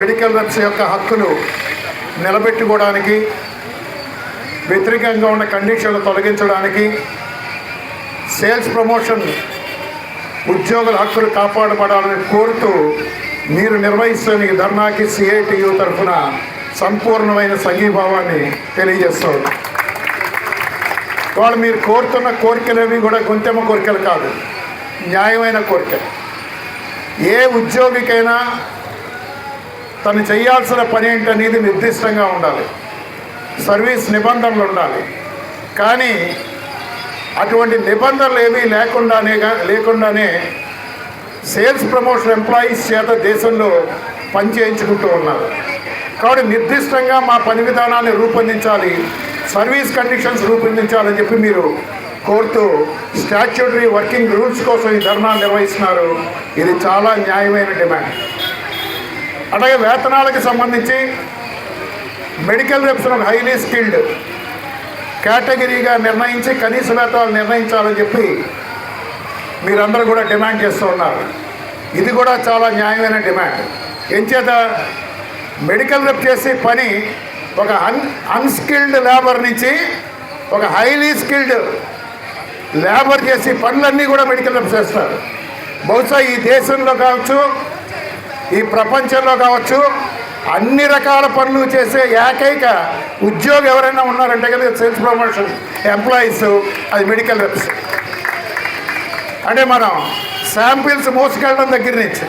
Medical reps యొక్క హక్కులు నిలబెట్టుకోవడానికి, వ్యతిరేకంగా ఉన్న కండిషన్లు తొలగించడానికి, సేల్స్ ప్రమోషన్ ఉద్యోగుల హక్కులు కాపాడబడాలని కోరుతూ మీరు నిర్వహిస్తున్న ఈ ధర్నాకి సిఐటియు తరఫున సంపూర్ణమైన సంఘీభావాన్ని తెలియజేస్తారు. వాళ్ళు మీరు కోరుతున్న కోరికలేవి కూడా గొంతెమ్మ కోరికలు కాదు, న్యాయమైన కోరికలు. ఏ ఉద్యోగికైనా తను చేయాల్సిన పని ఏంటనేది నిర్దిష్టంగా ఉండాలి, సర్వీస్ నిబంధనలు ఉండాలి. కానీ అటువంటి నిబంధనలు ఏమీ లేకుండానే సేల్స్ ప్రమోషన్ ఎంప్లాయీస్ చేత దేశంలో పనిచేయించుకుంటూ ఉన్నారు. కాబట్టి నిర్దిష్టంగా మా పని విధానాన్ని రూపొందించాలి, సర్వీస్ కండిషన్స్ రూపొందించాలని చెప్పి మీరు కోరుతూ స్టాట్యూటరీ వర్కింగ్ రూల్స్ కోసం ఈ ధర్నా నిర్వహిస్తున్నారు. ఇది చాలా న్యాయమైన డిమాండ్. అలాగే వేతనాలకు సంబంధించి మెడికల్ రెప్స్ హైలీ స్కిల్డ్ కేటగిరీగా నిర్ణయించి కనీస వేతనాలు నిర్ణయించాలని చెప్పి మీరందరూ కూడా డిమాండ్ చేస్తూ ఉన్నారు. ఇది కూడా చాలా న్యాయమైన డిమాండ్. ఎంచేత మెడికల్ రెప్ చేసే పని ఒక అన్స్కిల్డ్ లేబర్ నుంచి ఒక హైలీ స్కిల్డ్ లేబర్ చేసే పనులన్నీ కూడా మెడికల్ రెప్ చేస్తారు. బహుశా ఈ దేశంలో కావచ్చు, ఈ ప్రపంచంలో కావచ్చు, అన్ని రకాల పనులు చేసే ఏకైక ఉద్యోగం ఎవరైనా ఉన్నారంటే కదా సేల్స్ ప్రమోషన్ ఎంప్లాయీస్, అది మెడికల్ రెప్స్. అంటే మనం శాంపిల్స్ మోసుకెళ్ళడం దగ్గర నుంచి,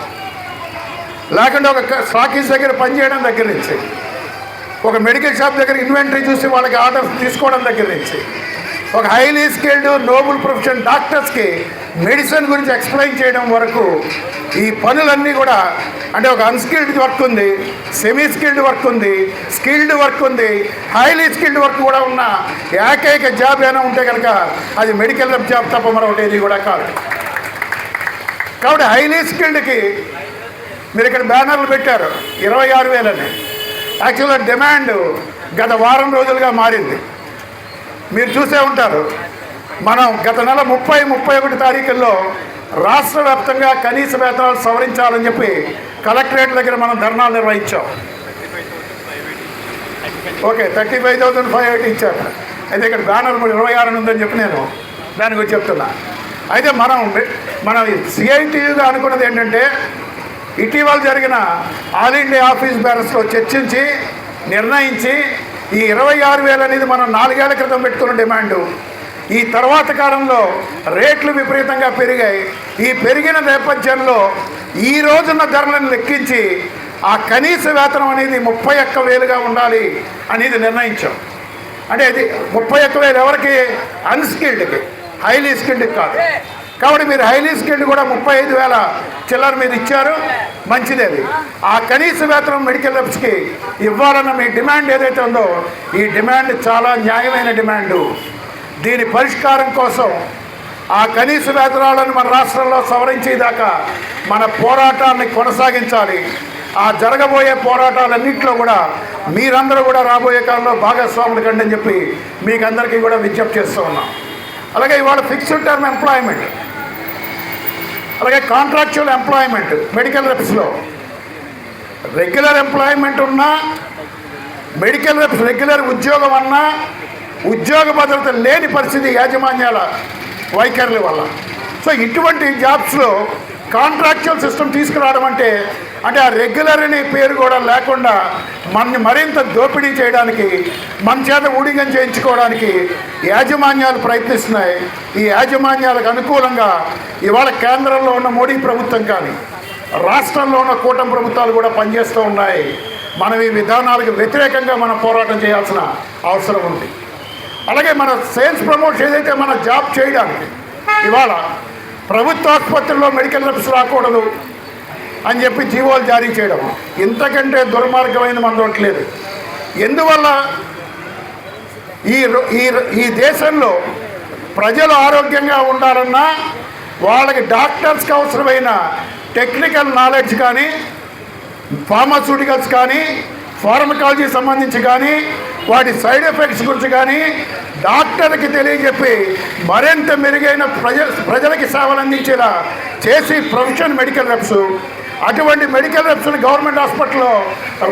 లేకుంటే ఒక స్టాకీస్ దగ్గర పనిచేయడం దగ్గర నుంచి, ఒక మెడికల్ షాప్ దగ్గర ఇన్వెంటరీ చూసి వాళ్ళకి ఆర్డర్స్ తీసుకోవడం దగ్గర నుంచి, ఒక హైలీ స్కిల్డ్ నోబుల్ ప్రొఫెషన్ డాక్టర్స్కి మెడిసిన్ గురించి ఎక్స్ప్లెయిన్ చేయడం వరకు ఈ పనులన్నీ కూడా, అంటే ఒక అన్స్కిల్డ్ వర్క్ ఉంది, సెమీ స్కిల్డ్ వర్క్ ఉంది, స్కిల్డ్ వర్క్ ఉంది, హైలీ స్కిల్డ్ వర్క్ కూడా ఉన్న ఏకైక జాబ్ ఏమైనా ఉంటే కనుక అది మెడికల్ జాబ్ తప్ప మరొకటి ఇది కూడా కాదు. కాబట్టి హైలీ స్కిల్డ్కి మీరు ఇక్కడ బ్యానర్లు పెట్టారు 26,000 అని. యాక్చువల్గా డిమాండ్ గత వారం రోజులుగా మారింది. మీరు చూసే ఉంటారు, మనం గత నెల 30-31 తారీఖుల్లో రాష్ట్ర వ్యాప్తంగా కనీస వేతనాలు సవరించాలని చెప్పి కలెక్టరేట్ దగ్గర మనం ధర్నాలు నిర్వహించాం. ఓకే, 35,580 ఇచ్చారు. అయితే ఇక్కడ బ్యానర్ 26 ఉందని చెప్పి నేను దాని గురించి చెప్తున్నా. అయితే మనం సిఐటియుగా అనుకున్నది ఏంటంటే, ఇటీవల జరిగిన ఆల్ ఇండియా ఆఫీస్ బేరర్స్లో చర్చించి నిర్ణయించి ఈ 26,000 అనేది మనం 4 ఏళ్ల క్రితం పెట్టుకున్న డిమాండు. ఈ తర్వాత కాలంలో రేట్లు విపరీతంగా పెరిగాయి. ఈ పెరిగిన నేపథ్యంలో ఈ రోజున్న ధరలను లెక్కించి ఆ కనీస వేతనం అనేది 31,000గా ఉండాలి అనేది నిర్ణయించాం. అంటే ఇది 31,000 ఎవరికి? అన్స్కిల్డ్కి, హైలీ స్కిల్డ్కి కాదు. కాబట్టి మీరు హైలీ స్కిల్డ్ కూడా 35,000 చిల్లర మీరు ఇచ్చారు, మంచిది. అది ఆ కనీస వేతనం మెడికల్ రెప్స్కి ఇవ్వాలన్న మీ డిమాండ్ ఏదైతే ఉందో, ఈ డిమాండ్ చాలా న్యాయమైన డిమాండు. దీని పరిష్కారం కోసం ఆ కనీస వేతనాలను మన రాష్ట్రంలో సవరించేదాకా మన పోరాటాన్ని కొనసాగించాలి. ఆ జరగబోయే పోరాటాలన్నింటిలో కూడా మీరందరూ కూడా రాబోయే కాలంలో భాగస్వాములు కండి అని చెప్పి మీకు అందరికీ కూడా విజ్ఞప్తి చేస్తూ ఉన్నాం. అలాగే ఇవాళ ఫిక్స్డ్ టర్మ్ ఎంప్లాయ్మెంట్, అలాగే కాంట్రాక్చువల్ ఎంప్లాయ్మెంట్ మెడికల్ రెప్స్లో రెగ్యులర్ ఎంప్లాయ్మెంట్ ఉన్నా, మెడికల్ రెప్స్ రెగ్యులర్ ఉద్యోగం అన్నా ఉద్యోగ భద్రత లేని పరిస్థితి యాజమాన్యాల వైఖరుల వల్ల. సో ఇటువంటి జాబ్స్లో కాంట్రాక్చువల్ సిస్టమ్ తీసుకురావడం అంటే ఆ రెగ్యులర్ అనే పేరు కూడా లేకుండా మనని మరింత దోపిడీ చేయడానికి, మన చేత ఊడిగం చేయించుకోవడానికి యాజమాన్యాలు ప్రయత్నిస్తున్నాయి. ఈ యాజమాన్యాలకు అనుకూలంగా ఇవాళ కేంద్రంలో ఉన్న మోడీ ప్రభుత్వం కానీ రాష్ట్రంలో ఉన్న కూటమి ప్రభుత్వాలు కూడా పనిచేస్తూ ఉన్నాయి. మనం ఈ విధానాలకు వ్యతిరేకంగా మనం పోరాటం చేయాల్సిన అవసరం ఉంది. అలాగే మన సేల్స్ ప్రమోషన్ ఏదైతే మన జాబ్ చేయడానికి ఇవాళ ప్రభుత్వ ఆసుపత్రుల్లో మెడికల్ రెప్స్ రాకూడదు అని చెప్పి జీవోలు జారీ చేయడం, ఇంతకంటే దుర్మార్గమైన మనదొట్లేదు. ఎందువల్ల ఈ దేశంలో ప్రజలు ఆరోగ్యంగా ఉండాలన్నా వాళ్ళకి డాక్టర్స్కి అవసరమైన టెక్నికల్ నాలెడ్జ్ కానీ, ఫార్మాస్యూటికల్స్ కానీ, ఫార్మకాలజీ సంబంధించి కానీ, వాటి సైడ్ ఎఫెక్ట్స్ గురించి కానీ డాక్టర్కి తెలియజెప్పి మరింత మెరుగైన ప్రజలకి సేవలు అందించేలా చేసి ప్రొఫెషన్ మెడికల్ రెప్స్ అటువంటి మెడికల్ రెప్స్ని గవర్నమెంట్ హాస్పిటల్లో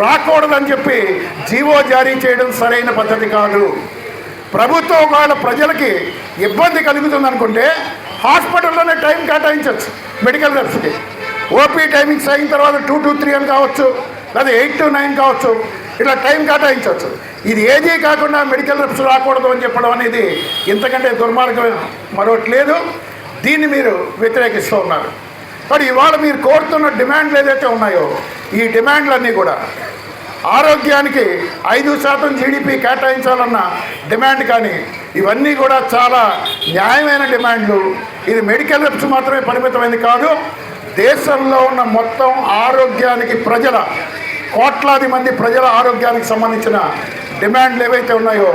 రాకూడదని చెప్పి జీవో జారీ చేయడం సరైన పద్ధతి కాదు. ప్రభుత్వం ఒకవేళ ప్రజలకి ఇబ్బంది కలుగుతుందనుకుంటే హాస్పిటల్లోనే టైం కేటాయించవచ్చు. మెడికల్ రెప్స్కి ఓపీ టైమింగ్స్ అయిన తర్వాత 2 to 3 అని కావచ్చు, లేదా 8 to 9 కావచ్చు, ఇట్లా టైం కేటాయించవచ్చు. ఇది ఏదీ కాకుండా మెడికల్ రెప్స్ రాకూడదు అని చెప్పడం అనేది ఇంతకంటే దుర్మార్గం మరొకటి లేదు. దీన్ని మీరు వ్యతిరేకిస్తూ ఉన్నారు. మరి ఇవాళ మీరు కోరుతున్న డిమాండ్లు ఏదైతే ఉన్నాయో ఈ డిమాండ్లన్నీ కూడా ఆరోగ్యానికి 5% జీడిపి కేటాయించాలన్న డిమాండ్, కానీ ఇవన్నీ కూడా చాలా న్యాయమైన డిమాండ్లు. ఇది మెడికల్ రెప్స్ మాత్రమే పరిమితమైంది కాదు. దేశంలో ఉన్న మొత్తం ఆరోగ్యానికి కోట్లాది మంది ప్రజల ఆరోగ్యానికి సంబంధించిన డిమాండ్లు ఏవైతే ఉన్నాయో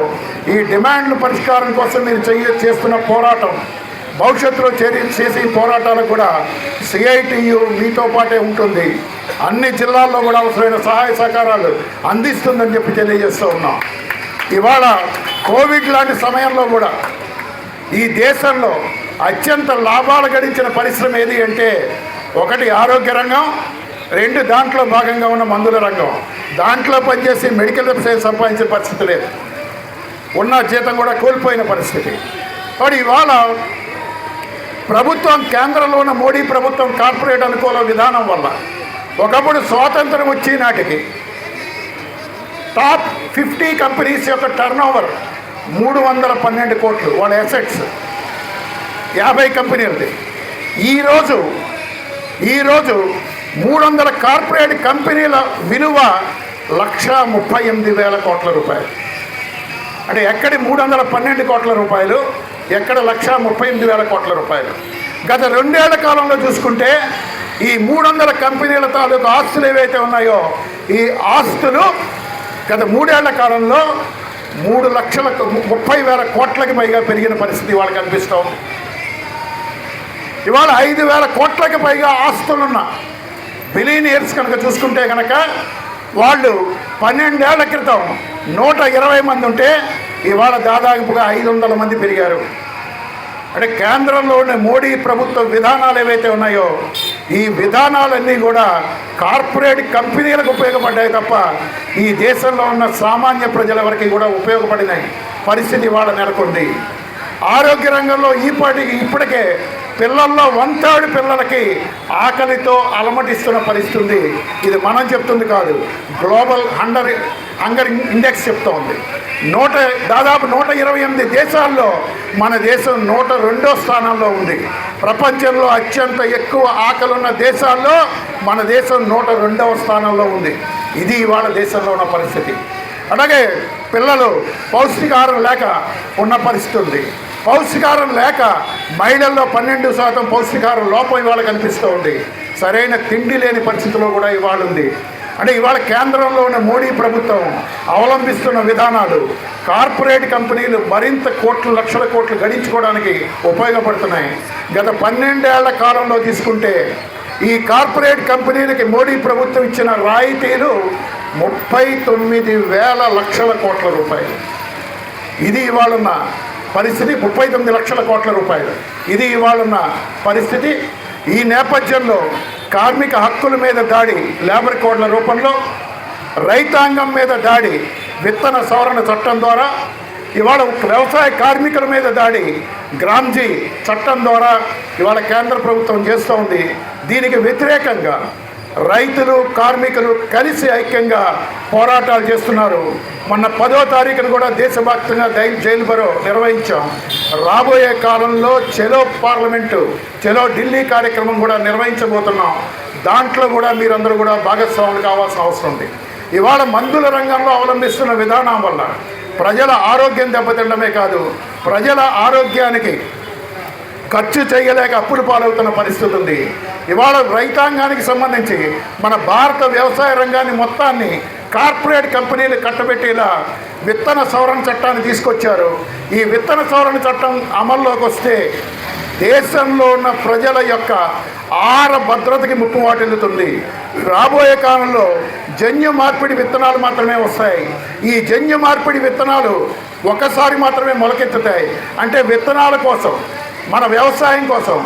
ఈ డిమాండ్ల పరిష్కారం కోసం మీరు చేస్తున్న పోరాటం, భవిష్యత్తులో చేసే పోరాటాలకు కూడా సిఐటియు మీతో పాటే ఉంటుంది. అన్ని జిల్లాల్లో కూడా అవసరమైన సహాయ సహకారాలు అందిస్తుందని చెప్పి తెలియజేస్తూ ఉన్నాం. ఇవాళ కోవిడ్ లాంటి సమయంలో కూడా ఈ దేశంలో అత్యంత లాభాలు గడించిన పరిశ్రమ ఏది అంటే, 1 ఆరోగ్య రంగం, 2 దాంట్లో భాగంగా ఉన్న మందుల రంగం. దాంట్లో పనిచేసి మెడికల్ రెప్స్ సంపాదించే పరిస్థితి లేదు, ఉన్న జీతం కూడా కోల్పోయిన పరిస్థితి. కాబట్టి ఇవాళ ప్రభుత్వం, కేంద్రంలో ఉన్న మోడీ ప్రభుత్వం కార్పొరేట్ అనుకూల విధానం వల్ల ఒకప్పుడు స్వాతంత్రం వచ్చే నాటికి టాప్ 50 కంపెనీస్ యొక్క టర్నోవర్ 312 కోట్లు, వాళ్ళ అసెట్స్ 50 కంపెనీలది. ఈరోజు 300 కార్పొరేట్ కంపెనీల విలువ 1,38,000 కోట్ల రూపాయలు. అంటే ఎక్కడి 312 కోట్ల రూపాయలు, ఎక్కడ 1,38,000 కోట్ల రూపాయలు. గత 2 ఏళ్ల కాలంలో చూసుకుంటే ఈ 300 కంపెనీల తాలూకు ఆస్తులు ఏవైతే ఉన్నాయో ఈ ఆస్తులు గత 3 ఏళ్ల కాలంలో 3,30,000 కోట్లకి పైగా పెరిగిన పరిస్థితి వాళ్ళకి కనిపిస్తూ ఉంది. ఇవాళ 5,000 కోట్లకి పైగా ఆస్తులున్న బిలియనియర్స్ కనుక చూసుకుంటే కనుక వాళ్ళు 12 ఏళ్ల క్రితం 120 మంది ఉంటే ఇవాళ దాదాపుగా 500 మంది పెరిగారు. అంటే కేంద్రంలో ఉన్న మోడీ ప్రభుత్వ విధానాలు ఏవైతే ఉన్నాయో ఈ విధానాలన్నీ కూడా కార్పొరేట్ కంపెనీలకు ఉపయోగపడ్డాయి తప్ప ఈ దేశంలో ఉన్న సామాన్య ప్రజల వరకు కూడా ఉపయోగపడినాయి పరిస్థితి ఇవాళ నెలకొంది. ఆరోగ్య రంగంలో ఇప్పటికే పిల్లల్లో 1/3 పిల్లలకి ఆకలితో అలమటిస్తున్న పరిస్థితి ఉంది. ఇది మనం చెప్తుంది కాదు, గ్లోబల్ హంగర్ ఇండెక్స్ చెప్తూ ఉంది. దాదాపు 128 దేశాల్లో మన దేశం 102వ స్థానంలో ఉంది. ప్రపంచంలో అత్యంత ఎక్కువ ఆకలున్న దేశాల్లో మన దేశం 102వ స్థానంలో ఉంది. ఇది ఇవాళ దేశంలో ఉన్న పరిస్థితి. అలాగే పిల్లలు పౌష్టికాహారం లేక ఉన్న పరిస్థితి ఉంది. పౌష్టికాహారం లేక మహిళల్లో 12% పౌష్టికాహారం లోపం ఇవాళ కనిపిస్తూ ఉంది. సరైన తిండి లేని పరిస్థితిలో కూడా ఇవాళ ఉంది. అంటే ఇవాళ కేంద్రంలో ఉన్న మోడీ ప్రభుత్వం అవలంబిస్తున్న విధానాలు కార్పొరేట్ కంపెనీలు మరింత లక్షల కోట్లు గడించుకోవడానికి ఉపయోగపడుతున్నాయి. గత 12 ఏళ్ల కాలంలో తీసుకుంటే ఈ కార్పొరేట్ కంపెనీలకి మోడీ ప్రభుత్వం ఇచ్చిన రాయితీలు 39,000 లక్షల కోట్ల రూపాయలు. ఇది ఇవాళన్న పరిస్థితి. 39 లక్షల కోట్ల రూపాయలు ఇది ఇవాళన్న పరిస్థితి. ఈ నేపథ్యంలో కార్మిక హక్కుల మీద దాడి లేబర్ కోడ్ల రూపంలో, రైతాంగం మీద దాడి విత్తన సవరణ చట్టం ద్వారా, ఇవాళ వ్యవసాయ కార్మికుల మీద దాడి గ్రామ్జీ చట్టం ద్వారా ఇవాళ కేంద్ర ప్రభుత్వం చేస్తూ ఉంది. దీనికి వ్యతిరేకంగా రైతులు కార్మికులు కలిసి ఐక్యంగా పోరాటాలు చేస్తున్నారు. మొన్న 10వ తారీఖున కూడా దేశవ్యాప్తంగా జైలు బరో నిర్వహించాం. రాబోయే కాలంలో చలో పార్లమెంటు, చలో ఢిల్లీ కార్యక్రమం కూడా నిర్వహించబోతున్నాం. దాంట్లో కూడా మీరందరూ కూడా భాగస్వాములు కావాల్సిన అవసరం ఉంది. ఇవాళ మందుల రంగంలో అవలంబిస్తున్న విధానం వల్ల ప్రజల ఆరోగ్యం దెబ్బతిండమే కాదు, ప్రజల ఆరోగ్యానికి ఖర్చు చేయలేక అప్పులు పాలవుతున్న పరిస్థితి ఉంది. ఇవాళ రైతాంగానికి సంబంధించి మన భారత వ్యవసాయ రంగాన్ని మొత్తాన్ని కార్పొరేట్ కంపెనీలు కట్టబెట్టేలా విత్తన సవరణ చట్టాన్ని తీసుకొచ్చారు. ఈ విత్తన సవరణ చట్టం అమల్లోకి వస్తే దేశంలో ఉన్న ప్రజల యొక్క ఆహార భద్రతకి ముప్పు వాటిల్లుతుంది. రాబోయే కాలంలో జన్యు మార్పిడి విత్తనాలు మాత్రమే వస్తాయి. ఈ జన్యు మార్పిడి విత్తనాలు ఒకసారి మాత్రమే మొలకెత్తుతాయి. అంటే విత్తనాల కోసం, మన వ్యవసాయం కోసం